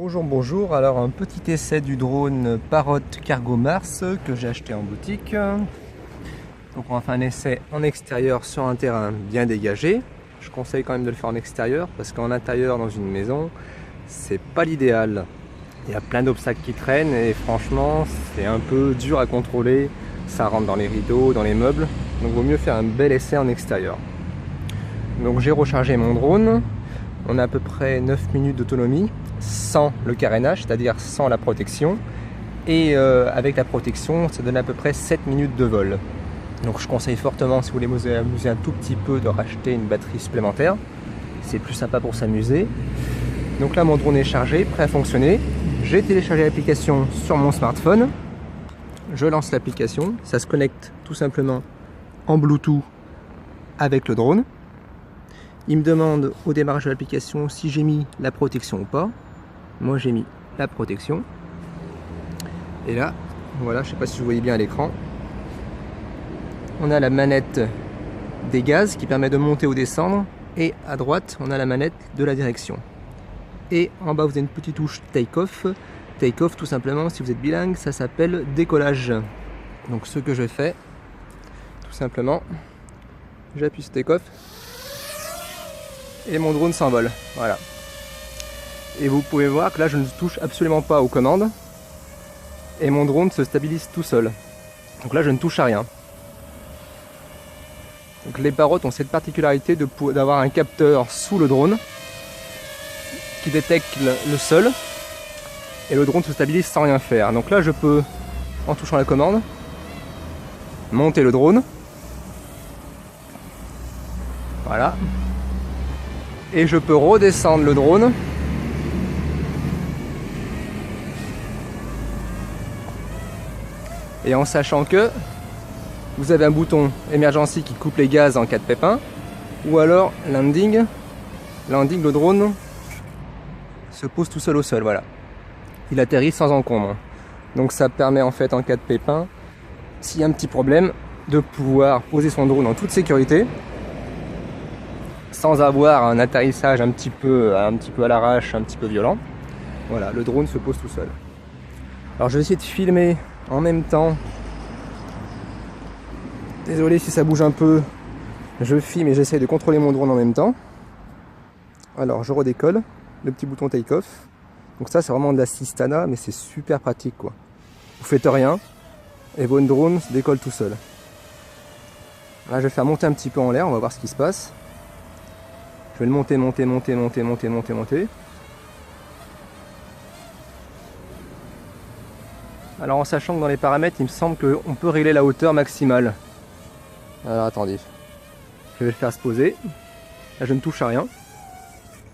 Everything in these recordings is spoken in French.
Bonjour, bonjour. Alors un petit essai du drone Parrot Cargo Mars que j'ai acheté en boutique. Donc on va faire un essai en extérieur sur un terrain bien dégagé. Je conseille quand même de le faire en extérieur parce qu'en intérieur dans une maison, c'est pas l'idéal. Il y a plein d'obstacles qui traînent et franchement c'est un peu dur à contrôler. Ça rentre dans les rideaux, dans les meubles. Donc vaut mieux faire un bel essai en extérieur. Donc j'ai rechargé mon drone. On a à peu près 9 minutes d'autonomie sans le carénage, c'est-à-dire sans la protection. Et avec la protection, ça donne à peu près 7 minutes de vol. Donc je conseille fortement, si vous voulez vous amuser un tout petit peu, de racheter une batterie supplémentaire. C'est plus sympa pour s'amuser. Donc là, mon drone est chargé, prêt à fonctionner. J'ai téléchargé l'application sur mon smartphone. Je lance l'application. Ça se connecte tout simplement en Bluetooth avec le drone. Il me demande au démarrage de l'application si j'ai mis la protection ou pas. Moi j'ai mis la protection. Et là, voilà, je sais pas si vous voyez bien à l'écran. On a la manette des gaz qui permet de monter ou descendre. Et à droite, on a la manette de la direction. Et en bas, vous avez une petite touche take-off. Take-off, tout simplement, si vous êtes bilingue, ça s'appelle décollage. Donc ce que je fais, tout simplement, j'appuie sur take-off. Et mon drone s'envole, voilà. Et vous pouvez voir que là je ne touche absolument pas aux commandes et mon drone se stabilise tout seul. Donc là je ne touche à rien. Donc les Parrot ont cette particularité d'avoir un capteur sous le drone qui détecte le sol et le drone se stabilise sans rien faire. Donc là je peux, en touchant la commande, monter le drone. Voilà. Et je peux redescendre le drone et en sachant que vous avez un bouton emergency qui coupe les gaz en cas de pépin, ou alors landing, le drone se pose tout seul au sol, voilà. Il atterrit sans encombre. Donc ça permet en fait en cas de pépin, s'il y a un petit problème, de pouvoir poser son drone en toute sécurité, sans avoir un atterrissage un petit peu à l'arrache, un petit peu violent. Voilà, le drone se pose tout seul. Alors je vais essayer de filmer en même temps. Désolé si ça bouge un peu. Je filme et j'essaie de contrôler mon drone en même temps. Alors je redécolle, le petit bouton take off. Donc ça c'est vraiment de l'assistana, mais c'est super pratique quoi. Vous faites rien et votre drone se décolle tout seul. Là je vais faire monter un petit peu en l'air, on va voir ce qui se passe. Je vais le monter. Alors en sachant que dans les paramètres, il me semble qu'on peut régler la hauteur maximale. Alors attendez. Je vais le faire se poser. Là je ne touche à rien.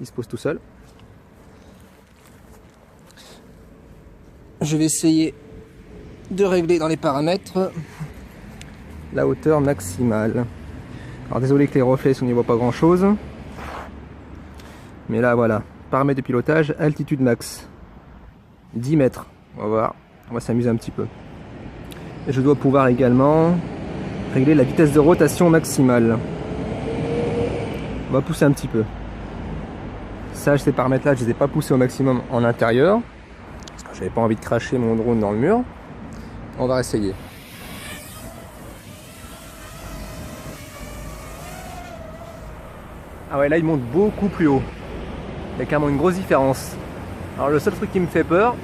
Il se pose tout seul. Je vais essayer de régler dans les paramètres la hauteur maximale. Alors désolé que les reflets, on n'y voit pas grand chose. Mais là voilà, paramètres de pilotage, altitude max, 10 mètres, on va voir, on va s'amuser un petit peu. Et je dois pouvoir également régler la vitesse de rotation maximale. On va pousser un petit peu. Ça, ces paramètres là, je ne les ai pas poussés au maximum en intérieur, parce que j'avais pas envie de cracher mon drone dans le mur. On va essayer. Ah ouais, là il monte beaucoup plus haut. Il y a carrément une grosse différence. Alors le seul truc qui me fait peur,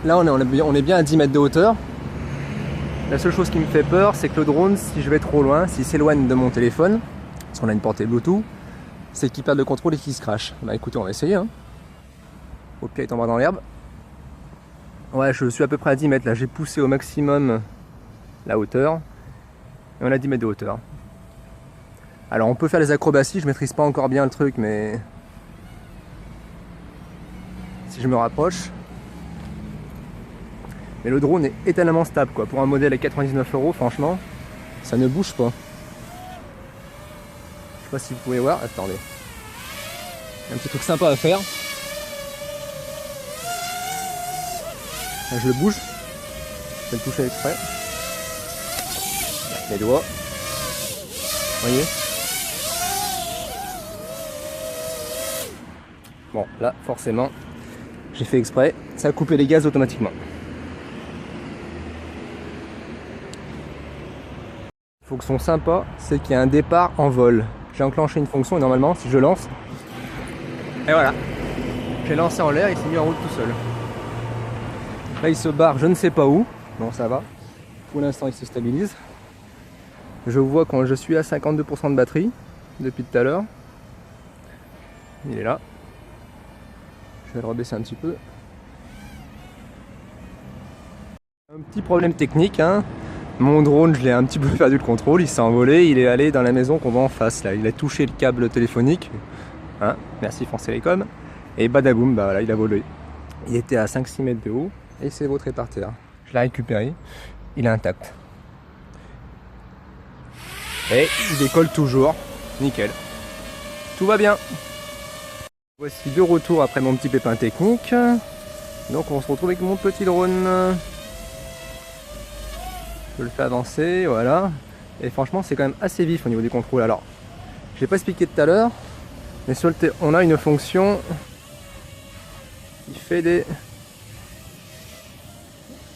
là on est bien à 10 mètres de hauteur. La seule chose qui me fait peur, c'est que le drone, si je vais trop loin, s'il s'éloigne de mon téléphone, parce qu'on a une portée Bluetooth, c'est qu'il perd le contrôle et qu'il se crache. Bah écoutez, on va essayer. Hein. Au pire, il tombera dans l'herbe. Ouais, je suis à peu près à 10 mètres là. J'ai poussé au maximum la hauteur. Et on a 10 mètres de hauteur. Alors on peut faire les acrobaties, je maîtrise pas encore bien le truc, mais si je me rapproche. Mais le drone est étonnamment stable quoi. Pour un modèle à 99 €, franchement, ça ne bouge pas. Je sais pas si vous pouvez voir. Attendez. Il y a un petit truc sympa à faire. Là, je le bouge. Je vais le toucher exprès. Les doigts. Vous voyez ? Bon, là, forcément, J'ai fait exprès, ça a coupé les gaz automatiquement. Faut que son sympa, c'est qu'il y a un départ en vol. J'ai enclenché une fonction et normalement, si je lance, et voilà, j'ai lancé en l'air, il s'est mis en route tout seul. Là, il se barre, je ne sais pas où. Bon, ça va. Pour l'instant, il se stabilise. Je vois quand je suis à 52% de batterie depuis tout à l'heure. Il est là. Je vais le rebaisser un petit peu. Un petit problème technique, hein. Mon drone, je l'ai un petit peu perdu le contrôle, il s'est envolé, il est allé dans la maison qu'on voit en face là. Il a touché le câble téléphonique. Hein, merci France Télécom. Et badaboum, bah voilà, il a volé. Il était à 5-6 mètres de haut et il s'est vautré par terre. Je l'ai récupéré, il est intact. Et il décolle toujours, nickel. Tout va bien. Voici de retour après mon petit pépin technique. Donc on se retrouve avec mon petit drone. Je le fais avancer, voilà. Et franchement, c'est quand même assez vif au niveau du contrôle. Alors, je l'ai pas expliqué tout à l'heure, mais sur le on a une fonction qui fait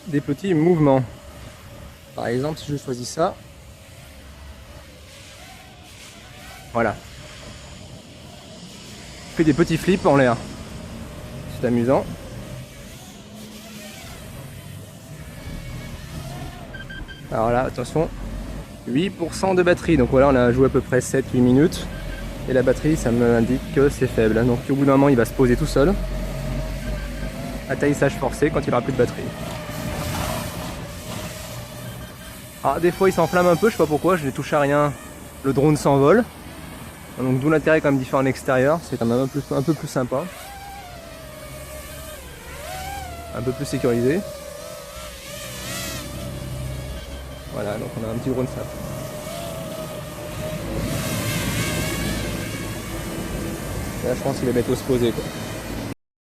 des petits mouvements. Par exemple, si je choisis ça, voilà. Il fait des petits flips en l'air. C'est amusant. Alors là, attention, 8% de batterie. Donc voilà, on a joué à peu près 7-8 minutes. Et la batterie, ça me indique que c'est faible. Donc au bout d'un moment, il va se poser tout seul. Atterrissage forcé quand il aura plus de batterie. Ah, des fois, il s'enflamme un peu, je sais pas pourquoi, je ne touche à rien. Le drone s'envole. Donc d'où l'intérêt quand même d'y faire en extérieur. C'est quand même un peu plus sympa. Un peu plus sécurisé. Voilà, donc on a un petit drone simple. Là, je pense qu'il va bientôt se poser, quoi.